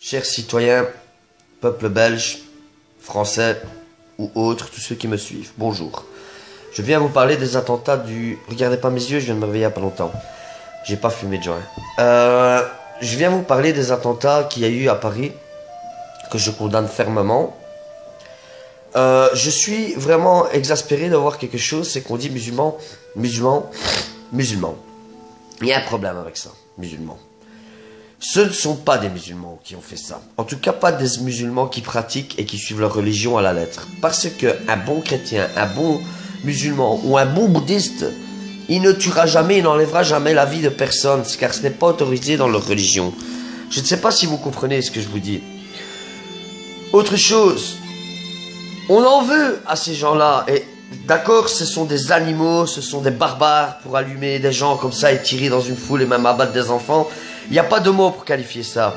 Chers citoyens, peuple belge, français ou autres, tous ceux qui me suivent, bonjour. Je viens vous parler des attentats du... Regardez pas mes yeux, je viens de me réveiller il y a pas longtemps. J'ai pas fumé de joint. Je viens vous parler des attentats qu'il y a eu à Paris, que je condamne fermement. Je suis vraiment exaspéré de voir quelque chose, c'est qu'on dit musulmans, musulmans, musulmans. Il y a un problème avec ça, musulmans. Ce ne sont pas des musulmans qui ont fait ça. En tout cas, pas des musulmans qui pratiquent et qui suivent leur religion à la lettre. Parce que un bon chrétien, un bon musulman ou un bon bouddhiste, il ne tuera jamais, il n'enlèvera jamais la vie de personne, car ce n'est pas autorisé dans leur religion. Je ne sais pas si vous comprenez ce que je vous dis. Autre chose, on en veut à ces gens-là. Et d'accord, ce sont des animaux, ce sont des barbares pour allumer des gens comme ça et tirer dans une foule et même abattre des enfants. Il n'y a pas de mots pour qualifier ça.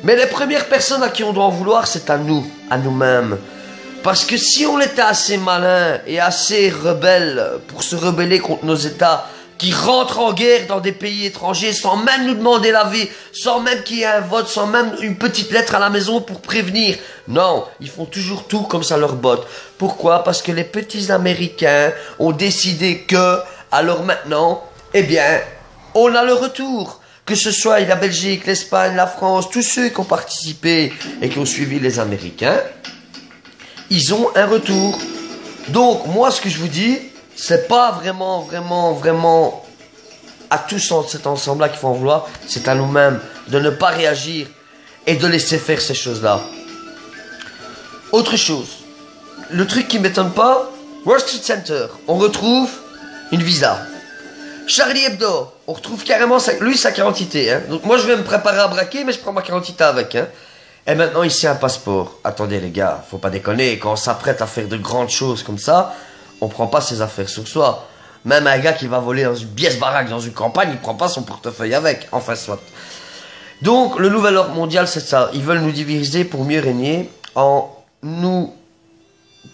Mais les premières personnes à qui on doit en vouloir, c'est à nous, à nous-mêmes. Parce que si on était assez malin et assez rebelle pour se rebeller contre nos États qui rentrent en guerre dans des pays étrangers sans même nous demander l'avis, sans même qu'il y ait un vote, sans même une petite lettre à la maison pour prévenir. Non, ils font toujours tout comme ça leur botte. Pourquoi? Parce que les petits Américains ont décidé que, alors maintenant, eh bien, on a le retour. Que ce soit la Belgique, l'Espagne, la France, tous ceux qui ont participé et qui ont suivi les Américains, ils ont un retour. Donc, moi, ce que je vous dis, c'est pas vraiment à tous cet ensemble-là qu'il faut en vouloir. C'est à nous-mêmes de ne pas réagir et de laisser faire ces choses-là. Autre chose, le truc qui m'étonne pas, World Trade Center, on retrouve une visa. Charlie Hebdo, on retrouve carrément sa identité. Hein. Donc moi je vais me préparer à braquer, mais je prends ma identité avec. Hein. Et maintenant ici un passeport. Attendez les gars, faut pas déconner, quand on s'apprête à faire de grandes choses comme ça, on prend pas ses affaires sur soi. Même un gars qui va voler dans une pièce baraque dans une campagne, il prend pas son portefeuille avec. Enfin soit. Donc le nouvel ordre mondial c'est ça. Ils veulent nous diviser pour mieux régner en nous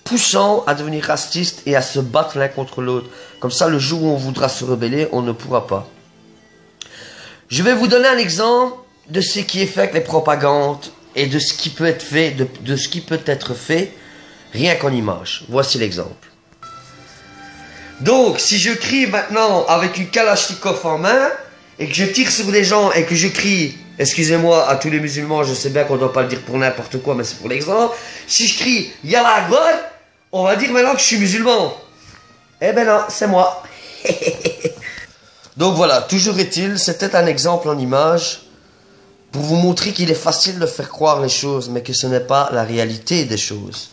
poussant à devenir racistes et à se battre l'un contre l'autre. Comme ça, le jour où on voudra se rebeller, on ne pourra pas. Je vais vous donner un exemple de ce qui est fait avec les propagandes et de ce qui peut être fait, de ce qui peut être fait rien qu'en image. Voici l'exemple. Donc, si je crie maintenant avec une Kalachnikov en main et que je tire sur des gens et que je crie, excusez-moi à tous les musulmans, je sais bien qu'on ne doit pas le dire pour n'importe quoi, mais c'est pour l'exemple. Si je crie Yallah Akbar, on va dire maintenant que je suis musulman. Eh ben non, c'est moi. Donc voilà, toujours est-il, c'était un exemple en image pour vous montrer qu'il est facile de faire croire les choses, mais que ce n'est pas la réalité des choses.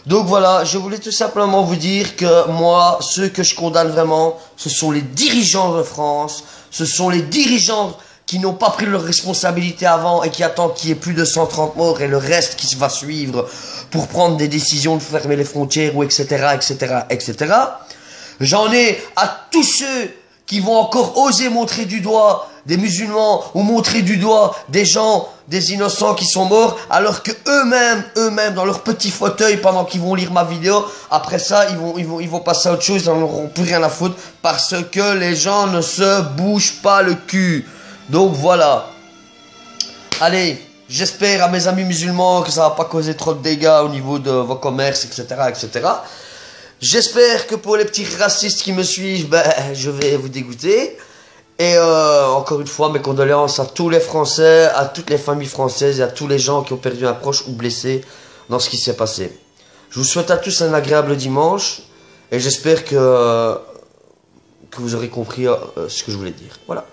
Donc voilà, je voulais tout simplement vous dire que moi, ceux que je condamne vraiment, ce sont les dirigeants de France, ce sont les dirigeants qui n'ont pas pris leurs responsabilités avant et qui attendent qu'il y ait plus de 130 morts et le reste qui va suivre pour prendre des décisions de fermer les frontières ou etc., etc., etc. J'en ai à tous ceux qui vont encore oser montrer du doigt des musulmans ou montrer du doigt des gens, des innocents qui sont morts, alors que eux-mêmes, dans leur petit fauteuil, pendant qu'ils vont lire ma vidéo, après ça, ils vont passer à autre chose, ils n'en auront plus rien à foutre, parce que les gens ne se bougent pas le cul. Donc voilà. Allez, j'espère à mes amis musulmans que ça va pas causer trop de dégâts au niveau de vos commerces, etc., etc. J'espère que pour les petits racistes qui me suivent, ben, je vais vous dégoûter. Et encore une fois, mes condoléances à tous les Français, à toutes les familles françaises et à tous les gens qui ont perdu un proche ou blessé dans ce qui s'est passé. Je vous souhaite à tous un agréable dimanche et j'espère que vous aurez compris ce que je voulais dire. Voilà.